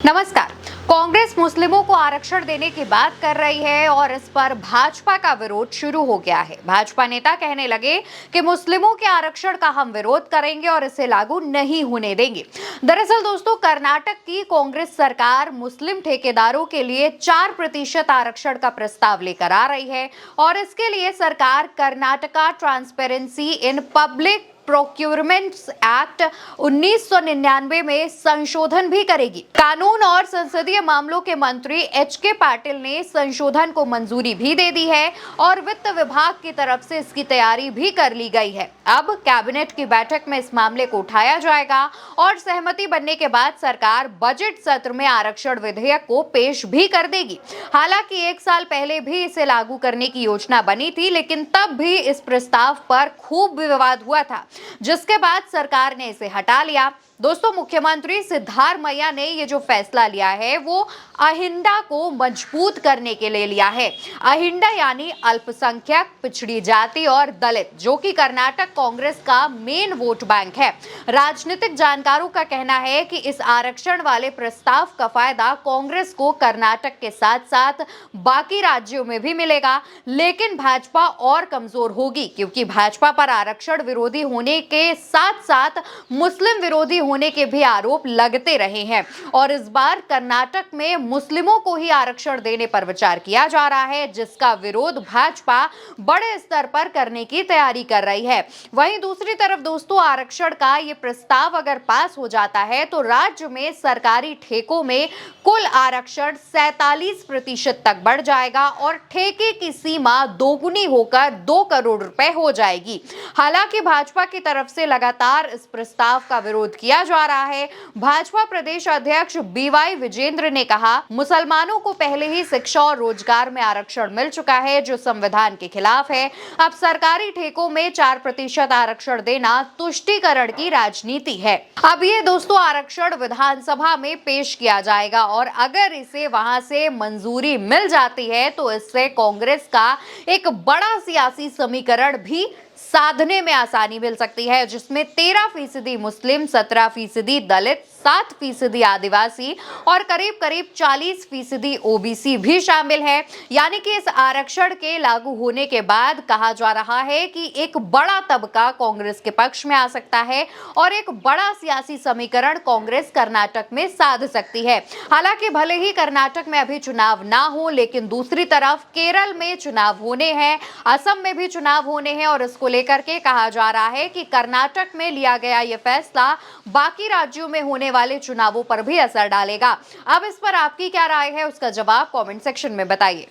नमस्कार। कांग्रेस मुस्लिमों को आरक्षण देने की बात कर रही है और इस पर भाजपा का विरोध शुरू हो गया है। भाजपा नेता कहने लगे कि मुस्लिमों के आरक्षण का हम विरोध करेंगे और इसे लागू नहीं होने देंगे। दरअसल दोस्तों, कर्नाटक की कांग्रेस सरकार मुस्लिम ठेकेदारों के लिए 4% आरक्षण का प्रस्ताव लेकर आ रही है और इसके लिए सरकार Karnataka transparency in public procurements act 1999 में संशोधन भी करेगी। कानून और संसदीय मामलों के मंत्री एच.के. पाटिल ने संशोधन को मंजूरी भी दे दी है और वित्त विभाग की तरफ से इसकी तैयारी भी कर ली गई है। अब कैबिनेट की बैठक में इस मामले को उठाया जाएगा और सहमति बनने के बाद सरकार बजट सत्र में आरक्षण विधेयक को पेश भी कर देगी। हालांकि 1 साल पहले भी इसे लागू करने की योजना बनी थी, लेकिन तब भी इस प्रस्ताव पर खूब विवाद हुआ था, जिसके बाद सरकार ने इसे हटा लिया। दोस्तों, मुख्यमंत्री सिद्धारमैया ने ये जो फैसला लिया है वो अहिंदा को मजबूत करने के लिए लिया है। अहिंदा यानी अल्पसंख्यक, पिछड़ी जाति और दलित, जो कि कर्नाटक कांग्रेस का मेन वोट बैंक है। राजनीतिक जानकारों का कहना है कि इस आरक्षण वाले प्रस्ताव का फायदा कांग्रेस को कर्नाटक के साथ साथ बाकी राज्यों में भी मिलेगा, लेकिन भाजपा और कमजोर होगी, क्योंकि भाजपा पर आरक्षण विरोधी होने के साथ साथ मुस्लिम विरोधी होने के भी आरोप लगते रहे हैं और इस बार कर्नाटक में मुस्लिमों को ही आरक्षण देने पर विचार किया जा रहा है, जिसका विरोध भाजपा बड़े स्तर पर करने की तैयारी कर रही है। वहीं दूसरी तरफ दोस्तों, आरक्षण का ये प्रस्ताव अगर पास हो जाता है तो राज्य में सरकारी ठेकों में कुल आरक्षण 47% तक बढ़ जाएगा और ठेके की सीमा दोगुनी होकर 2 करोड़ रुपए हो जाएगी। हालांकि भाजपा की तरफ से लगातार इस प्रस्ताव का विरोध किया जा रहा है। भाजपा प्रदेश अध्यक्ष बी.वाई. विजेंद्र ने कहा, मुसलमानों को पहले ही शिक्षा और रोजगार में आरक्षण मिल चुका है, जो संविधान के खिलाफ है। अब सरकारी ठेकों में 4% आरक्षण देना तुष्टीकरण की राजनीति है। अब ये दोस्तों आरक्षण विधानसभा में पेश किया जाएगा और अगर इसे वहां से मंजूरी मिल जाती है तो इससे कांग्रेस का एक बड़ा सियासी समीकरण भी साधने में आसानी मिल सकती है, जिसमें 13% मुस्लिम, 17% दलित, 7% आदिवासी और करीब 40% ओबीसी भी शामिल है। यानी कि इस आरक्षण के लागू होने के बाद कहा जा रहा है कि एक बड़ा तबका कांग्रेस के पक्ष में आ सकता है और एक बड़ा सियासी समीकरण कांग्रेस कर्नाटक में साध सकती है। हालांकि भले ही कर्नाटक में अभी चुनाव ना हो, लेकिन दूसरी तरफ केरल में चुनाव होने हैं, असम में भी चुनाव होने हैं और इसको लेकर के कहा जा रहा है कि कर्नाटक में लिया गया यह फैसला बाकी राज्यों में होने वाले चुनावों पर भी असर डालेगा। अब इस पर आपकी क्या राय है, उसका जवाब कमेंट सेक्शन में बताइए।